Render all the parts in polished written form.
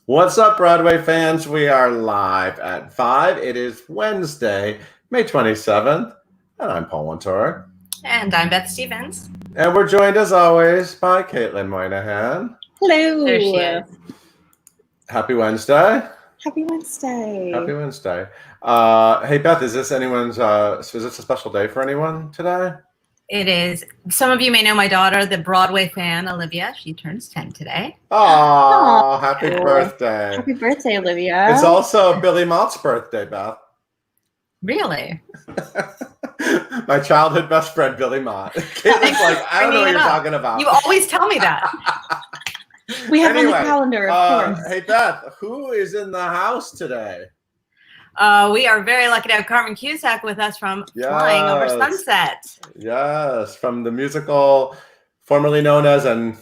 What's up, Broadway fans? We are live at 5. It is Wednesday, May 27th, and I'm Paul Wontorek. And I'm Beth Stevens. And we're joined, as always, by Caitlin Moynihan. Hello. There she is. Happy Wednesday. Happy Wednesday. Happy Wednesday. Hey, Beth, is this is this a special day for anyone today? It is. Some of you may know my daughter, the Broadway fan, Olivia. She turns 10 today. Oh, happy birthday. Happy birthday, Olivia. It's also Billy Mott's birthday, Beth. Really? My childhood best friend, Billy Mott. Caitlin's like, I don't know what you're talking about. You always tell me that. We have on the calendar, of course. Hey, Beth, who is in the house today? We are very lucky to have Carmen Cusack with us from Flying Over Sunset. Yes, from the musical formerly known as and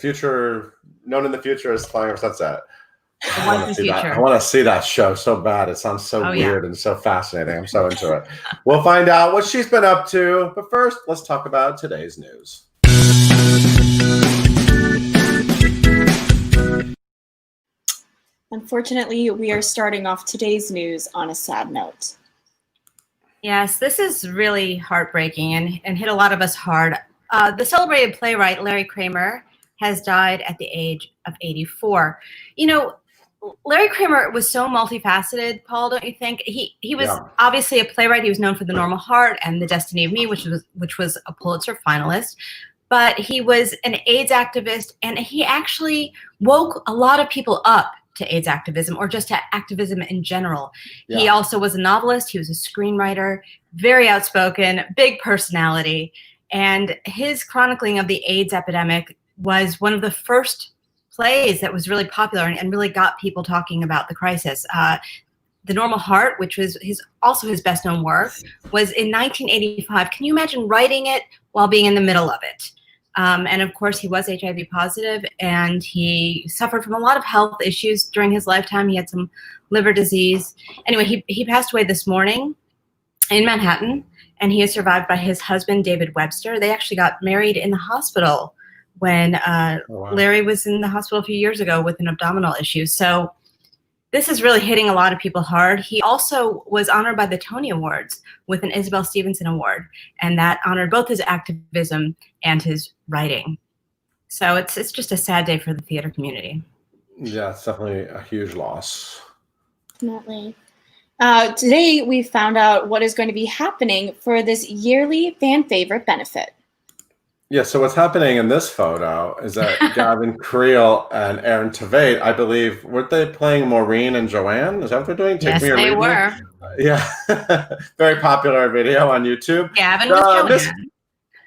known in the future as Flying Over Sunset. I want to see that show so bad. It sounds so weird and so fascinating. I'm so into it. We'll find out what she's been up to. But first, let's talk about today's news. Unfortunately, we are starting off today's news on a sad note. Yes, this is really heartbreaking and hit a lot of us hard. The celebrated playwright Larry Kramer has died at the age of 84. You know, Larry Kramer was so multifaceted, Paul, don't you think? He was obviously a playwright. He was known for The Normal Heart and The Destiny of Me, which was a Pulitzer finalist. But he was an AIDS activist, and he actually woke a lot of people up to AIDS activism, or just to activism in general. He also was a novelist. He was a screenwriter, very outspoken, big personality. And his chronicling of the AIDS epidemic was one of the first plays that was really popular and really got people talking about the crisis. The Normal Heart, which was also his best known work, was in 1985. Can you imagine writing it while being in the middle of it? And of course, he was HIV positive, and he suffered from a lot of health issues during his lifetime. He had some liver disease. Anyway, he passed away this morning in Manhattan, and he is survived by his husband, David Webster. They actually got married in the hospital when Larry was in the hospital a few years ago with an abdominal issue. So this is really hitting a lot of people hard. He also was honored by the Tony Awards with an Isabel Stevenson Award, and that honored both his activism and his writing. So it's just a sad day for the theater community. Yeah, it's definitely a huge loss. Definitely. Today, we found out what is going to be happening for this yearly fan favorite benefit. Yeah, so what's happening in this photo is that Gavin Creel and Aaron Tveit, I believe, weren't they playing Maureen and Joanne? Is that what they're doing? Yes, they were. Yeah, very popular video on YouTube. Gavin was Joanne.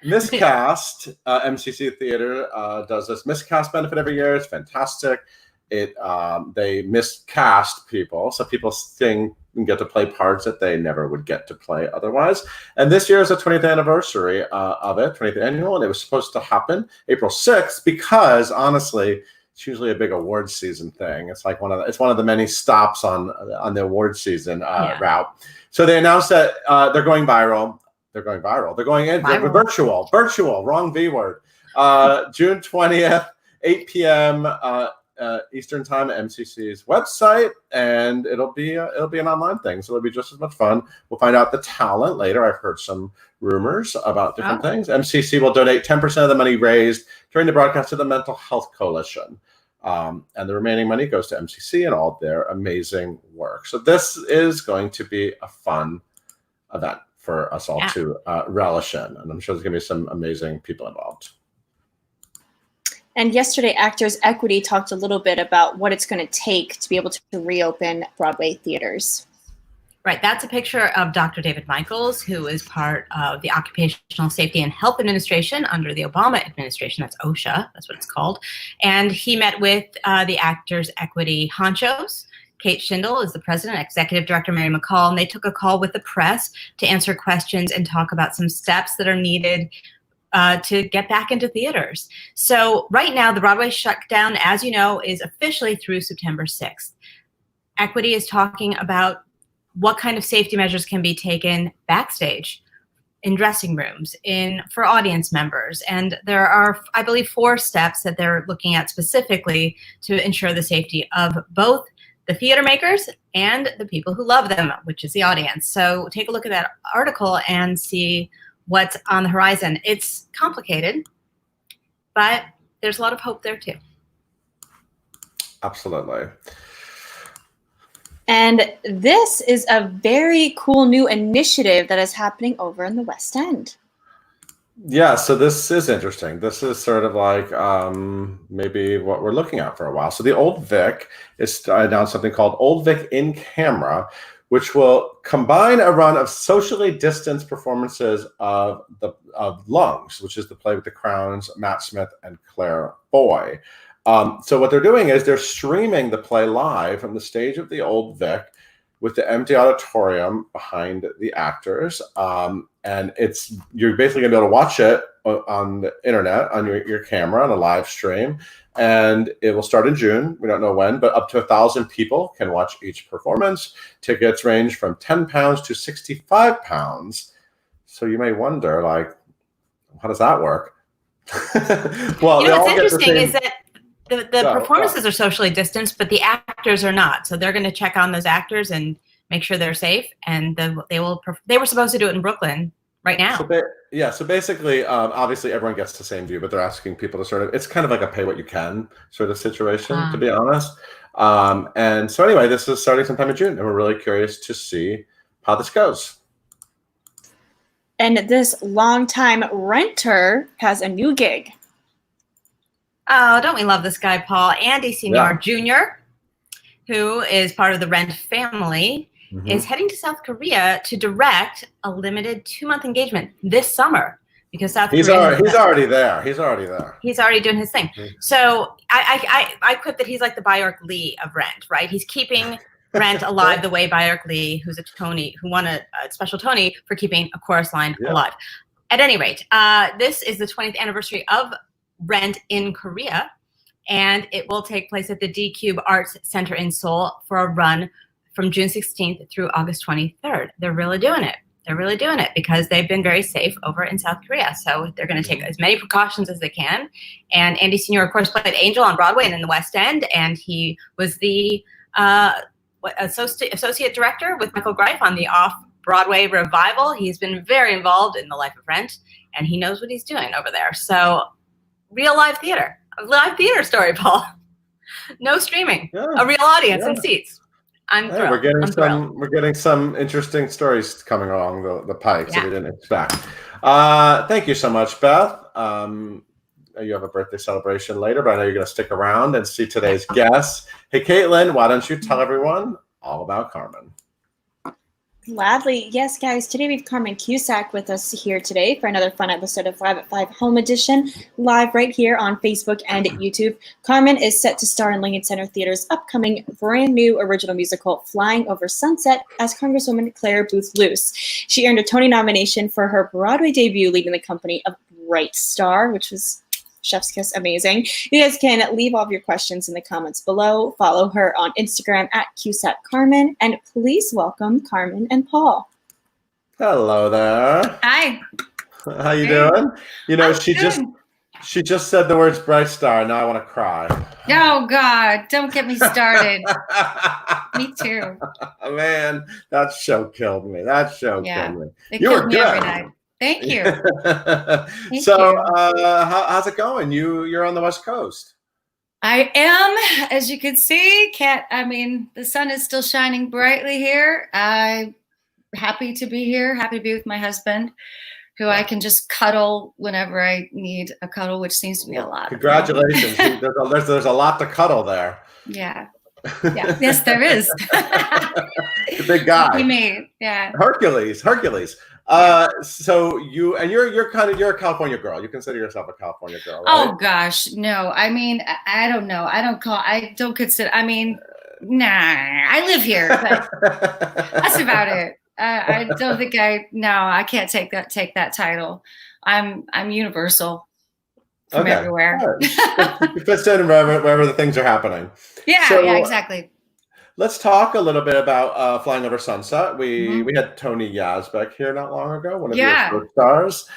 Miscast, MCC Theater does this Miscast benefit every year. It's fantastic. They miscast people, so people sing and get to play parts that they never would get to play otherwise. And this year is the 20th anniversary of it, 20th annual, and it was supposed to happen April 6th because, honestly, it's usually a big award season thing. It's like one of the many stops on the award season route. So they announced that they're going viral. They're going viral. They're going virtual. Wrong V word. June 20th, 8 p.m. Eastern time at MCC's website, and it'll be an online thing, so it'll be just as much fun. We'll find out the talent later. I've heard some rumors about different things. MCC will donate 10% of the money raised during the broadcast to the Mental Health Coalition, and the remaining money goes to MCC and all their amazing work. So this is going to be a fun event for us all to relish in, and I'm sure there's going to be some amazing people involved. And yesterday, Actors Equity talked a little bit about what it's going to take to be able to reopen Broadway theaters. Right. That's a picture of Dr. David Michaels, who is part of the Occupational Safety and Health Administration under the Obama administration. That's OSHA. That's what it's called. And he met with the Actors Equity honchos. Kate Schindel is the president, executive director Mary McCall, and they took a call with the press to answer questions and talk about some steps that are needed to get back into theaters. So right now, the Broadway shutdown, as you know, is officially through September 6th. Equity is talking about what kind of safety measures can be taken backstage, in dressing rooms, for audience members. And there are, I believe, 4 steps that they're looking at specifically to ensure the safety of both the theater makers and the people who love them, which is the audience. So take a look at that article and see what's on the horizon. It's complicated, but there's a lot of hope there too. Absolutely. And this is a very cool new initiative that is happening over in the West End. Yeah, so this is interesting. This is sort of like maybe what we're looking at for a while. So the Old Vic is announced something called Old Vic in Camera, which will combine a run of socially distanced performances of Lungs, which is the play with the Crowns, Matt Smith and Claire Foy. So what they're doing is they're streaming the play live from the stage of the Old Vic with the empty auditorium behind the actors. And you're basically gonna be able to watch it on the internet, on your camera, on a live stream. And it will start in June. We don't know when, but up to 1,000 people can watch each performance. Tickets range from £10 to £65. So you may wonder, like, how does that work? Well, what's interesting is that the performances are socially distanced, but the actors are not. So they're going to check on those actors and make sure they're safe. And they were supposed to do it in Brooklyn right now. So basically, obviously everyone gets the same view, but they're asking people to it's kind of like a pay what you can sort of situation, to be honest. And so anyway, this is starting sometime in June, and we're really curious to see how this goes. And this longtime renter has a new gig. Oh, don't we love this guy, Paul? Andy Senior Jr., who is part of the Rent family, is heading to South Korea to direct a limited 2-month engagement this summer because He's already there. He's already doing his thing. So I quip that he's like the Bjork Lee of Rent, right? He's keeping Rent alive the way Bjork Lee, who won a special Tony for keeping a chorus line alive. At any rate, this is the 20th anniversary of Rent in Korea, and it will take place at the D-Cube Arts Center in Seoul for a run from June 16th through August 23rd. They're really doing it. They're really doing it because they've been very safe over in South Korea. So they're going to take as many precautions as they can. And Andy Senior, of course, played Angel on Broadway and in the West End, and he was the associate director with Michael Greif on the off-Broadway revival. He's been very involved in the life of Rent, and he knows what he's doing over there. So real live theater, a live theater story, Paul. No streaming, a real audience and seats. I'm thrilled. We're getting some interesting stories coming along the pike that we didn't expect. Thank you so much, Beth. You have a birthday celebration later, but I know you're going to stick around and see today's guests. Hey, Caitlin, why don't you tell everyone all about Carmen? Gladly. Yes, guys. Today we have Carmen Cusack with us here today for another fun episode of 5 at 5 Home Edition, live right here on Facebook and YouTube. Carmen is set to star in Lincoln Center Theater's upcoming brand new original musical, Flying Over Sunset, as Congresswoman Claire Booth Luce. She earned a Tony nomination for her Broadway debut, leading the company of Bright Star, which was chef's kiss amazing. You guys can leave all of your questions in the comments below. Follow her on Instagram at Cusack Carmen, and please welcome Carmen and Paul. Hello there. Hi. How you doing? You know, she just said the words Bright Star. Now I want to cry. Oh God, don't get me started. Me too. Man, that show killed me. Killed me. It You killed were me good. every night. Thank you. How's it going? You're on the West Coast. I am, as you can see. The sun is still shining brightly here. I'm happy to be here. Happy to be with my husband, who I can just cuddle whenever I need a cuddle, which seems to be a lot. Congratulations. There's a lot to cuddle there. Yeah. Yes, there is. The big guy. Hercules. So you're a California girl. You consider yourself a California girl, right? Oh gosh, no. I don't know. I live here, but that's about it. I don't think I can't take that title. I'm universal from everywhere. You fit in wherever the things are happening. Yeah, exactly. Let's talk a little bit about Flying Over Sunset. We had Tony Yazbek here not long ago, one of your stars.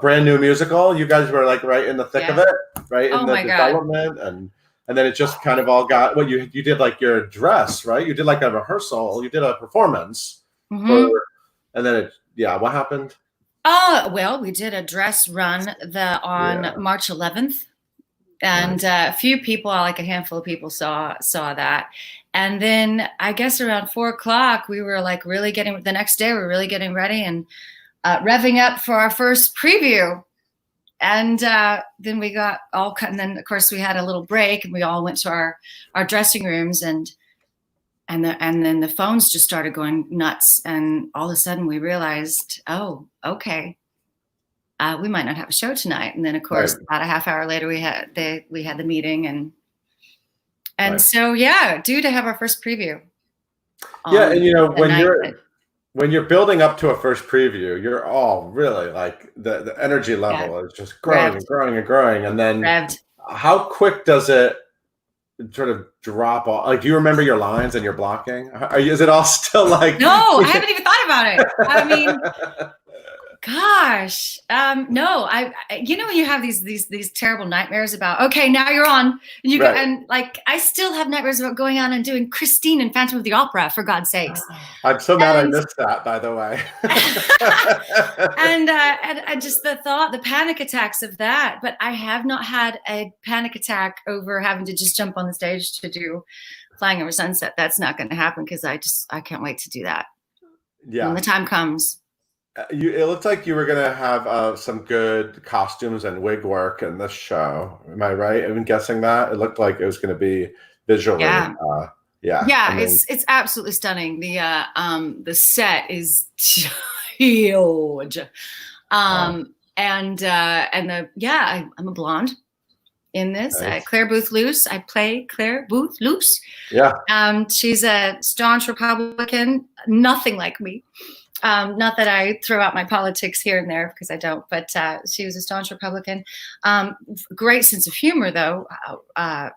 Brand new musical. You guys were like right in the thick of it, right in the development. And and then it just kind of all got. Well, you did like your dress, right? You did like a rehearsal. You did a performance, and then what happened? Well, we did a dress run on March 11th, and a few people, like a handful of people, saw that. And then I guess around 4:00, we were like really getting. The next day, we were really getting ready and revving up for our first preview. And then we got all cut. And then of course we had a little break, and we all went to our dressing rooms, and then the phones just started going nuts. And all of a sudden we realized, oh, okay, we might not have a show tonight. And then of course about a half hour later we had the meeting, and so due to have our first preview. And when you're building up to a first preview, you're all really like the energy level is just growing and growing and growing. And then how quick does it sort of drop off? Like, do you remember your lines and your blocking? Is it all still like? No, I haven't even thought about it. I mean, gosh, no. When you have these terrible nightmares about, okay, now you're on, and and like I still have nightmares about going on and doing Christine and Phantom of the Opera, for God's sakes. I'm so mad I missed that, by the way. and just the panic attacks of that. But I have not had a panic attack over having to just jump on the stage to do Flying Over Sunset. That's not going to happen, because I can't wait to do that. Yeah, when the time comes. It looked like you were going to have some good costumes and wig work in this show. Am I right? I'm guessing that. It looked like it was going to be visually. It's absolutely stunning. The set is huge. I'm a blonde in this. Nice. Claire Booth Luce. I play Claire Booth Luce. Yeah. She's a staunch Republican, nothing like me. Not that I throw out my politics here and there, because I don't, but she was a staunch Republican. Great sense of humor, though.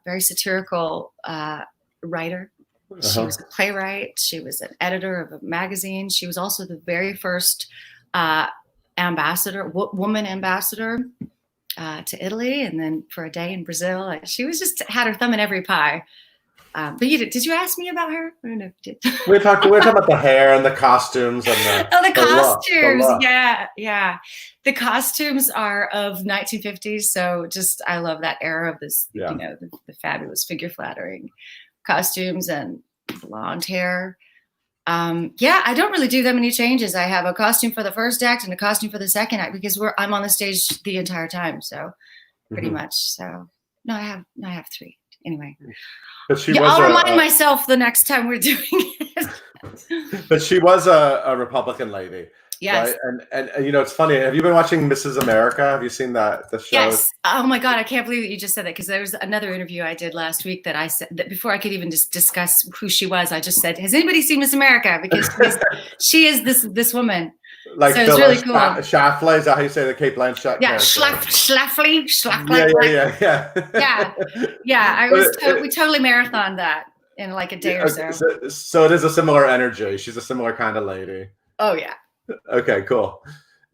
Very satirical writer. She was a playwright. She was an editor of a magazine. She was also the very first woman ambassador to Italy, and then for a day in Brazil. She was just had her thumb in every pie. But did you ask me about her? I don't know if you did. We were talking about the hair and the costumes and the costumes. Look. Yeah. The costumes are of 1950s, so just I love that era of this. Yeah. The fabulous figure flattering costumes and blonde hair. I don't really do that many changes. I have a costume for the first act and a costume for the second act, because I'm on the stage the entire time, so pretty much. So no, I have 3 anyway. But I'll remind myself the next time we're doing it. But she was a Republican lady. Yes. Right? And it's funny. Have you been watching Mrs. America? Have you seen the show? Yes. Oh my God, I can't believe that you just said that, because there was another interview I did last week that I said that before I could even just discuss who she was, I just said, "Has anybody seen Miss America?" Because she is this woman. Like, so it's really cool. Schlafly, is that how you say the Kate Blanchett? Yeah, Schlafly. Yeah. We totally marathoned that in like a day or so. So it is a similar energy. She's a similar kind of lady. Oh yeah. Okay, cool.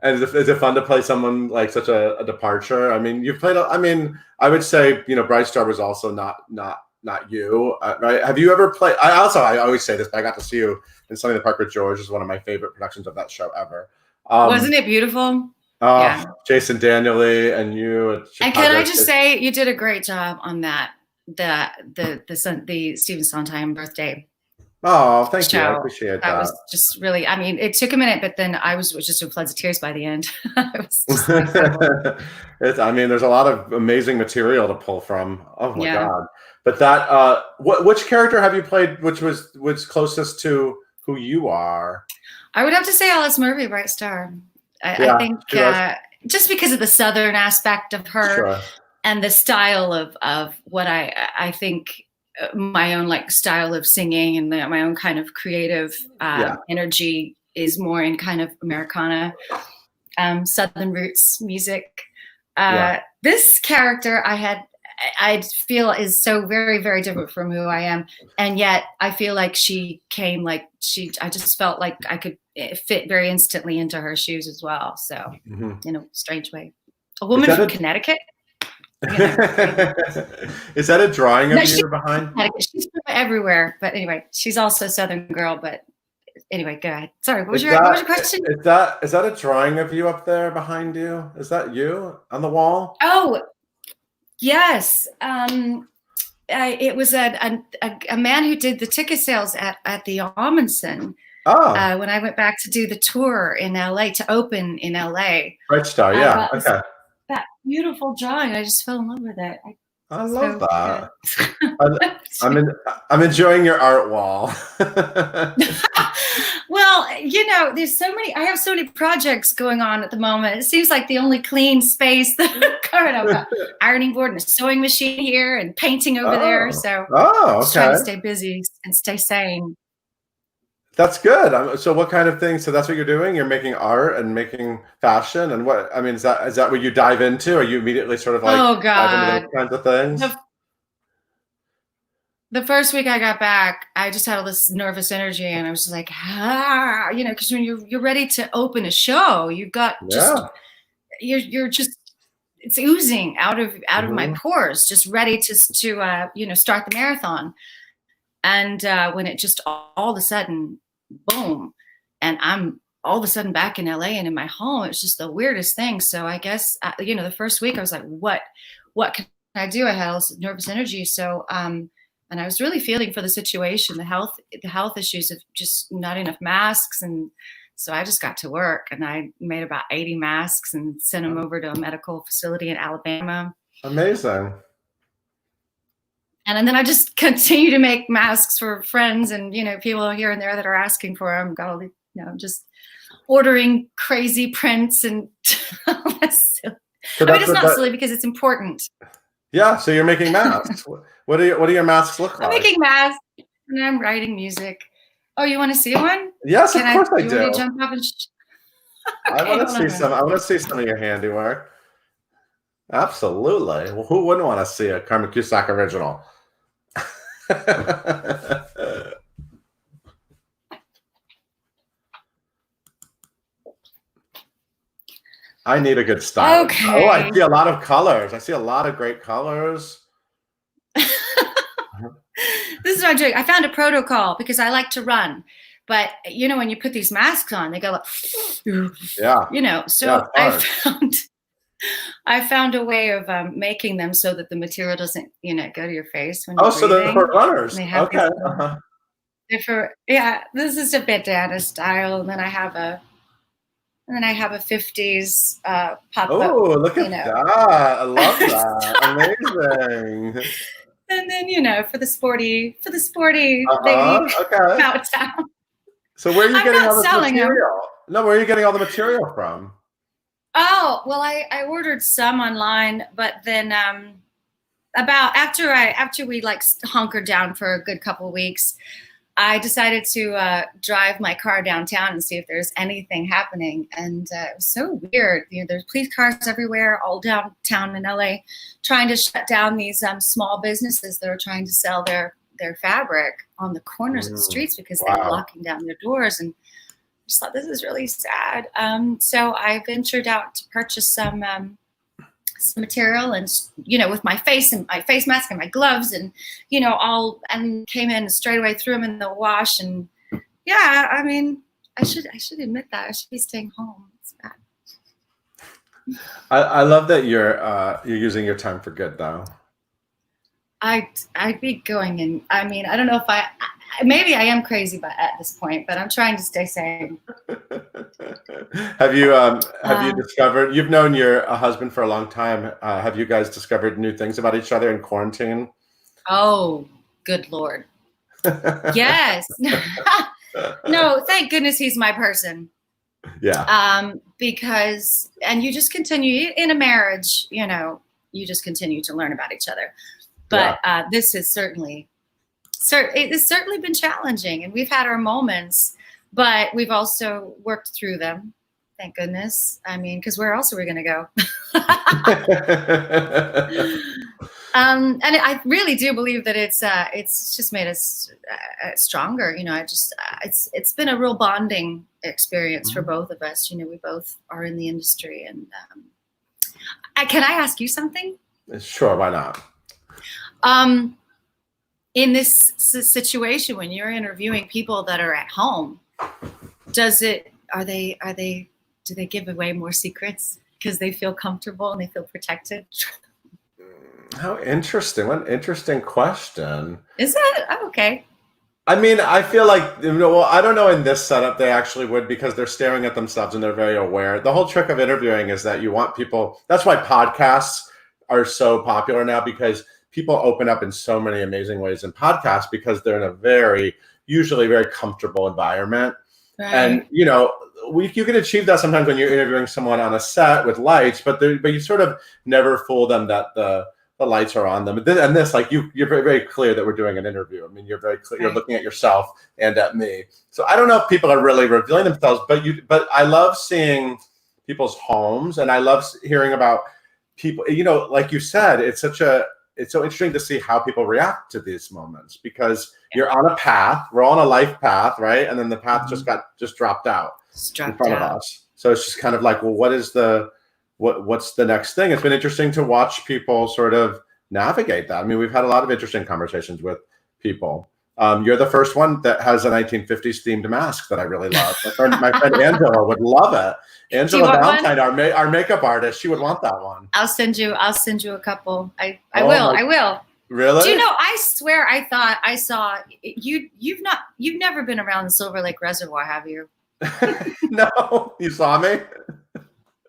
And is it fun to play someone like such a departure? I mean, you've played. I mean, I would say Bright Star was also not you, right? Have you ever played? I always say this, but I got to see you in Sunny in the Park with George. Is one of my favorite productions of that show ever. Wasn't it beautiful? Yeah. Jason Daniely and you. And can I just say, you did a great job on that. The Stephen Sondheim birthday. Oh, thank you. I appreciate that. That was just really, I mean, it took a minute, but then I was just in floods of tears by the end. It was just incredible. There's a lot of amazing material to pull from. Oh my God. But that, which character have you played, which was closest to who you are? I would have to say Alice Murphy, Bright Star. I think just because of the Southern aspect of her and the style of what I think my own like style of singing and my own kind of creative energy is more in kind of Americana, Southern roots music. This character I feel is so very, very different from who I am. And yet I feel like I just felt like I could fit very instantly into her shoes as well. So in a strange way, a woman from Connecticut. Is that a drawing of No, you behind? she's from everywhere, but anyway, she's also a Southern girl. But anyway, go ahead. Sorry, what was Is your question? is that a drawing of you up there behind you? Is that you on the wall? Oh, yes. It was a man who did the ticket sales at the Amundsen. Oh, When I went back to do the tour in LA, to open in LA. Bright Star, yeah. Okay. That beautiful drawing. I just fell in love with it. I love that. I'm enjoying your art wall. Well, there's I have so many projects going on at the moment. It seems like the only clean space that I've got ironing board and a sewing machine here and painting over there. So just trying to stay busy and stay sane. That's good. So what kind of things? So that's what you're doing? You're making art and making fashion, and what? I mean, is that what you dive into? Or you immediately sort of like dive into those kinds of things? The first week I got back, I just had all this nervous energy, and I was just like, because when you're ready to open a show, you've got you're just it's oozing out of my pores, just ready to start the marathon. And when it just all of a sudden, boom, and I'm all of a sudden back in LA and in my home, it's just the weirdest thing. So I guess, the first week I was like, what can I do? I had all this nervous energy. So, and I was really feeling for the situation, the health issues of just not enough masks. And so I just got to work, and I made about 80 masks and sent them over to a medical facility in Alabama. Amazing. And then I just continue to make masks for friends and, people here and there that are asking for them. Got all the, just ordering crazy prints and all that silly. It's not silly because it's important. Yeah. So you're making masks. What do your masks look like? I'm making masks and I'm writing music. Oh, you want to see one? Yes, of course I do. You want to jump up and I want to see some. I want to see some of your handiwork. Absolutely. Well, who wouldn't want to see a Carmen Cusack original? I need a good style. Okay. Oh, I see a lot of colors. I see a lot of great colors. This is what I'm doing. I found a protocol because I like to run. But, when you put these masks on, they go like, yeah. So yeah, I found a way of making them so that the material doesn't, go to your face when you're breathing. So they're for runners. Okay. This is a bandana style, and then I have a 50s pop up. Oh, look at that! I love that. Amazing. And then for the sporty lady out of town. So where are you getting all this material? No, where are you getting all the material from? Oh, well, I ordered some online, but then after we hunkered down for a good couple of weeks, I decided to drive my car downtown and see if there's anything happening. And it was so weird. There's police cars everywhere, all downtown in LA, trying to shut down these small businesses that are trying to sell their fabric on the corners of the streets because they're locking down their doors. And I just thought, this is really sad. So I ventured out to purchase some material and, with my face and my face mask and my gloves and, and came in and straight away threw them in the wash. And I should admit that I should be staying home. It's bad. I love that you're using your time for good, though. I'd be going in. I don't know if maybe I am crazy at this point, but I'm trying to stay sane. Have you discovered, you've known your husband for a long time. Have you guys discovered new things about each other in quarantine? Oh, good Lord. Yes. No, thank goodness he's my person. Yeah. Because, and you just continue in a marriage, you just continue to learn about each other. But this is it has certainly been challenging, and we've had our moments, but we've also worked through them. Thank goodness. Because where else are we going to go? And I really do believe that it's just made us stronger. It's been a real bonding experience for both of us. We both are in the industry, and can I ask you something? Sure, why not? In this situation, when you're interviewing people that are at home, do they give away more secrets because they feel comfortable and they feel protected? How interesting. What an interesting question. Is it? I'm okay. I mean, I feel like, well, I don't know in this setup they actually would, because they're staring at themselves and they're very aware. The whole trick of interviewing is that you want people, that's why podcasts are so popular now, because people open up in so many amazing ways in podcasts because they're in a usually very comfortable environment. Right. And, you know, you can achieve that sometimes when you're interviewing someone on a set with lights, but you sort of never fool them that the lights are on them. And this, like, you're very, very clear that we're doing an interview. I mean, you're very clear. You're looking at yourself and at me. So I don't know if people are really revealing themselves, but I love seeing people's homes, and I love hearing about people. You know, like you said, it's so interesting to see how people react to these moments, because you're on a path. We're all on a life path, right? And then the path just dropped out in front of us. So it's just kind of like, well, what's the next thing? It's been interesting to watch people sort of navigate that. I mean, we've had a lot of interesting conversations with people. You're the first one that has a 1950s themed mask that I really love. My friend Angela would love it. Angela Valentine, our makeup artist, she would want that one. I'll send you a couple. I will. Really? Do you know, I swear I thought I saw you. You've never been around the Silver Lake Reservoir, have you? No, you saw me?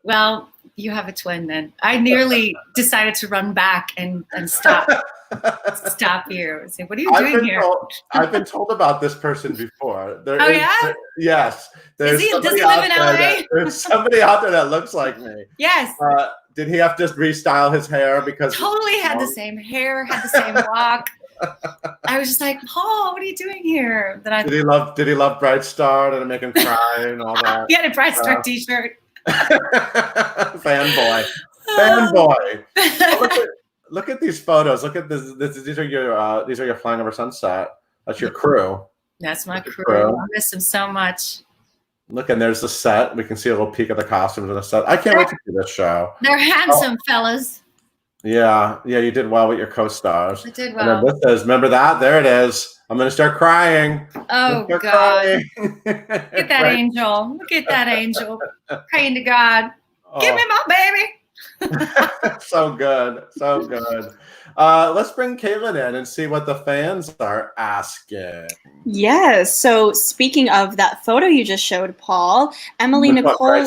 Well, you have a twin then. I nearly decided to run back and stop you and say, what are you doing here? I've been told about this person before. Yes. Does he live in LA? There's somebody out there that looks like me. Yes. Did he have to restyle his hair? Because totally had the same hair, had the same walk. I was just like, Paul, what are you doing here? Did he love Bright Star? Did it make him cry and all that? He had a Bright Star t-shirt. Fanboy. Look at these photos. Look at this. These are your Flying Over Sunset. That's your crew. That's my crew. I miss them so much. Look, and there's the set. We can see a little peek of the costumes in the set. I can't wait to see this show. They're handsome fellas. Yeah, you did well with your co-stars. I did well. And then this is, remember that? There it is. I'm gonna start crying. Oh God! Look at that angel. Look at that angel praying to God. Give me my baby. So good. Let's bring Caitlin in and see what the fans are asking. Yes. So speaking of that photo you just showed, Paul, Emily Nicole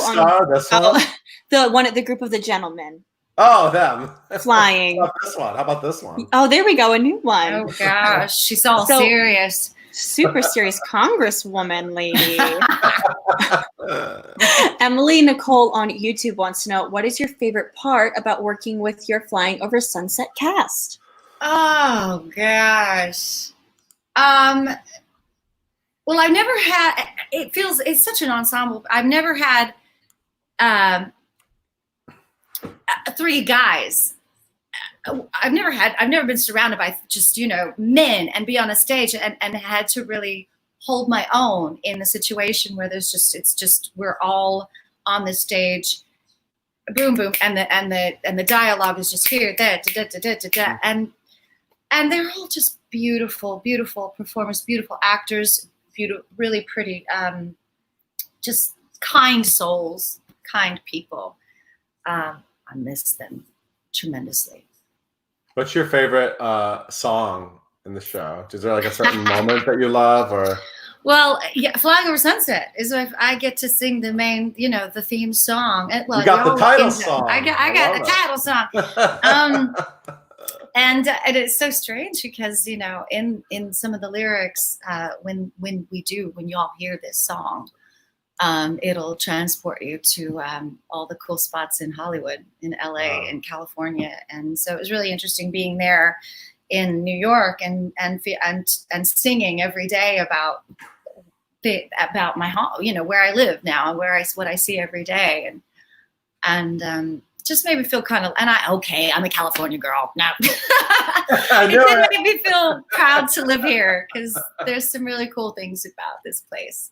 the group of the gentlemen. Oh, them flying. How about this one? Oh, there we go, a new one. Oh gosh, she's all serious. Super serious congresswoman lady. Emily Nicole on YouTube wants to know, what is your favorite part about working with your Flying Over Sunset cast? Oh gosh. Well, I've never had. It's such an ensemble. I've never had three guys. I've never been surrounded by just, men and be on a stage and had to really hold my own in the situation where we're all on the stage, boom, boom. And the dialogue is just here, there, da, da, da, da, da, and they're all just beautiful, beautiful performers, beautiful actors, really pretty, just kind souls, kind people. I miss them tremendously. What's your favorite song in the show? Is there like a certain moment that you love, or? Well, yeah, Flying Over Sunset is if I get to sing the main, the theme song. You got the title song. I got the title song. And it's so strange because, in some of the lyrics, when you all hear this song, it'll transport you to all the cool spots in Hollywood, in LA, in California, and so it was really interesting being there in New York and singing every day about my home, where I live now and what I see every day, and just made me feel kind of. I'm a California girl now. It made me feel proud to live here because there's some really cool things about this place.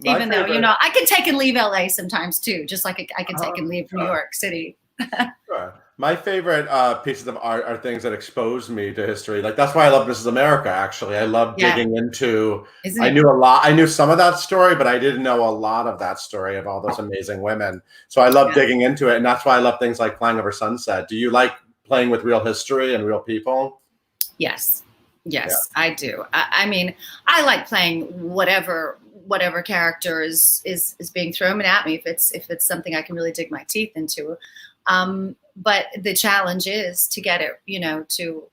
Even though, I can take and leave LA sometimes too, just like I can take and leave New York City. Sure. My favorite pieces of art are things that expose me to history. Like that's why I love Mrs. America. Actually, I love digging into. I knew a lot. I knew some of that story, but I didn't know a lot of that story of all those amazing women. So I love digging into it, and that's why I love things like Flying Over Sunset. Do you like playing with real history and real people? Yes, I do. I mean, I like playing whatever character is being thrown at me if it's something I can really dig my teeth into. But the challenge is to get it, to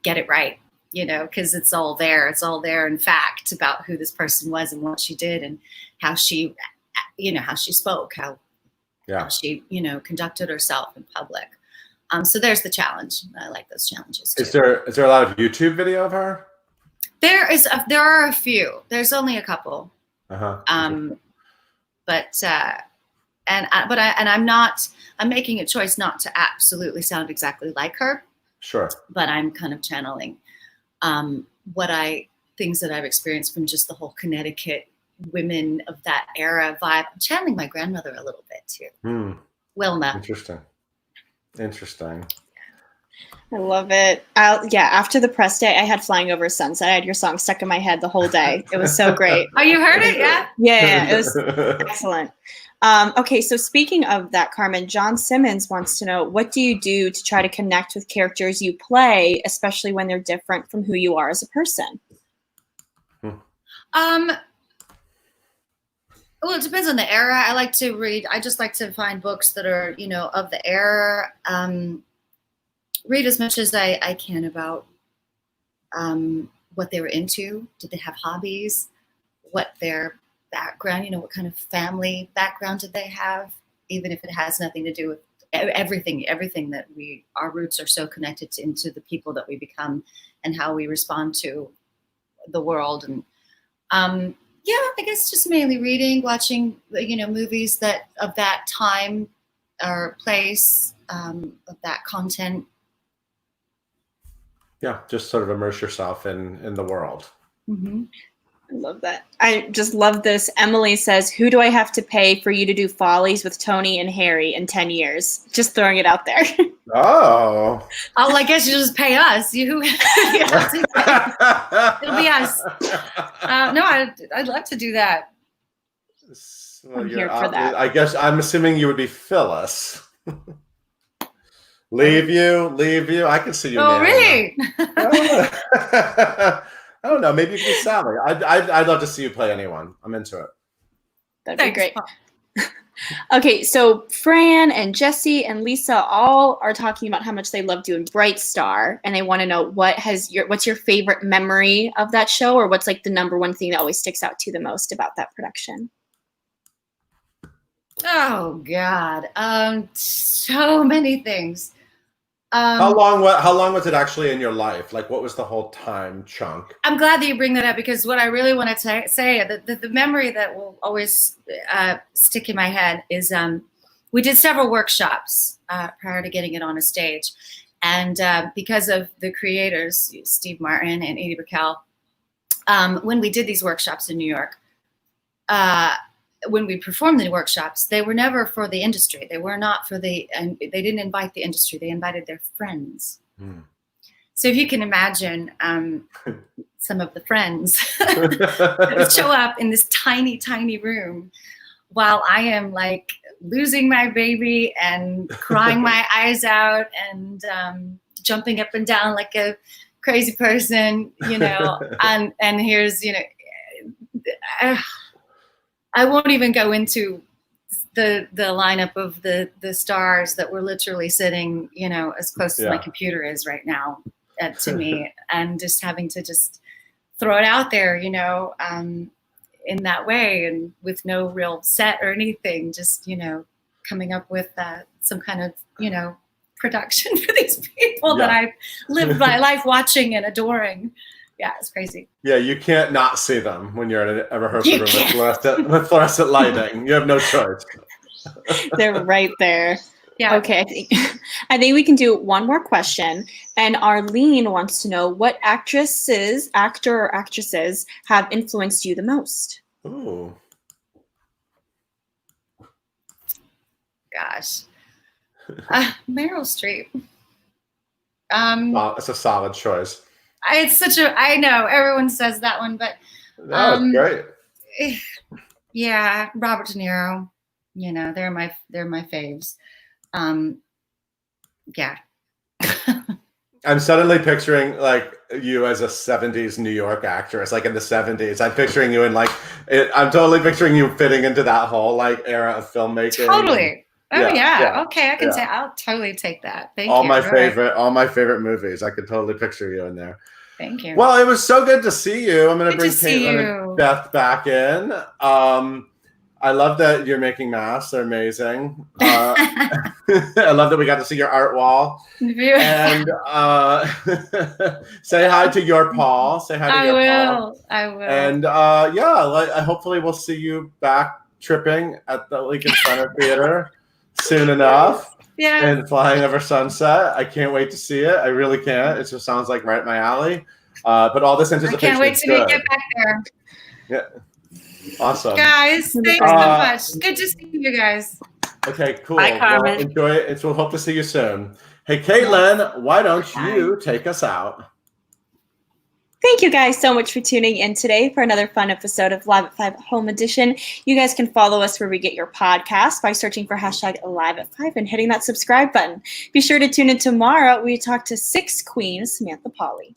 get it right, because it's all there. It's all there in fact about who this person was and what she did and how she, how she spoke, how she, conducted herself in public. So there's the challenge. I like those challenges too. Is there a lot of YouTube video of her? There are a few. There's only a couple. I'm making a choice not to absolutely sound exactly like her. Sure. But I'm kind of channeling things that I've experienced from just the whole Connecticut women of that era vibe. I'm channeling my grandmother a little bit too. Wilma. Interesting. I love it. After the press day, I had Flying Over Sunset. I had your song stuck in my head the whole day. It was so great. Oh, you heard it? Yeah? Yeah, it was excellent. Okay, so speaking of that, Carmen, John Simmons wants to know, what do you do to try to connect with characters you play, especially when they're different from who you are as a person? Well, it depends on the era. I like to read. I just like to find books that are, of the era. Read as much as I can about what they were into. Did they have hobbies? What their background, what kind of family background did they have? Even if it has nothing to do with everything that our roots are so connected into the people that we become and how we respond to the world. And I guess just mainly reading, watching, movies that of that time or place, of that content. Yeah, just sort of immerse yourself in the world. Mm-hmm. I love that. I just love this. Emily says, who do I have to pay for you to do Follies with Tony and Harry in 10 years? Just throwing it out there. Oh. I guess you just pay us. You have to pay. It'll be us. No, I'd love to do that. Well, I'm here for that. I guess I'm assuming you would be Phyllis. Leave you. I can see you. Oh, really? I don't know. Maybe you could be Sally. I'd love to see you play anyone. I'm into it. That'd be great. Okay, so Fran and Jesse and Lisa all are talking about how much they love doing Bright Star, and they want to know what's your favorite memory of that show, or what's like the number one thing that always sticks out to you the most about that production? Oh God, so many things. How long was it actually in your life? Like, what was the whole time chunk? I'm glad that you bring that up, because what I really want to say, the memory that will always stick in my head is we did several workshops prior to getting it on a stage. And because of the creators, Steve Martin and Edie Brickell, when we did these workshops in New York, when we performed the workshops, they were never for the industry. They were not for and they didn't invite the industry. They invited their friends. Mm. So if you can imagine some of the friends that would show up in this tiny, tiny room while I am like losing my baby and crying my eyes out and jumping up and down like a crazy person, and here's, I won't even go into the lineup of the stars that were literally sitting, as close as my computer is right now to me, and just having to just throw it out there, in that way, and with no real set or anything, just, coming up with some kind of, production for these people that I've lived my life watching and adoring. Yeah, it's crazy. Yeah, you can't not see them when you're in a rehearsal room with fluorescent lighting. You have no choice. They're right there. Yeah. Okay, I think we can do one more question. And Arlene wants to know, what actor or actresses have influenced you the most? Ooh. Gosh. Meryl Streep. It's a solid choice. It's such a. I know everyone says that one, but No, it's great. Yeah, Robert De Niro. You know, they're my faves. Yeah. I'm suddenly picturing like you as a 70s New York actress, like in the 70s. I'm picturing you in like I'm totally picturing you fitting into that whole like era of filmmaking. Totally. Yeah. Okay, I can say I'll totally take that. Thank all you. my favorite movies. I could totally picture you in there. Thank you. Well, it was so good to see you. I'm going to bring see Caitlin you. and Beth back in. I love that you're making masks. They're amazing. I love that we got to see your art wall. And say hi to your Paul. Say hi to your Paul. I will. And hopefully we'll see you back tripping at the Lincoln Center Theater soon enough. Yeah. And Flying Over Sunset. I can't wait to see it. I really can't. It just sounds like right up my alley. But all this anticipation. I can't wait to get back there. Yeah. Awesome. Guys, thanks so much. Good to see you guys. Okay, cool. Bye, Carmen. Well, enjoy it. We'll hope to see you soon. Hey, Caitlin, why don't you take us out? Thank you guys so much for tuning in today for another fun episode of Live at 5 Home Edition. You guys can follow us where we get your podcast by searching for #Live at 5 and hitting that subscribe button. Be sure to tune in tomorrow. We talk to 6 queens, Samantha Polly.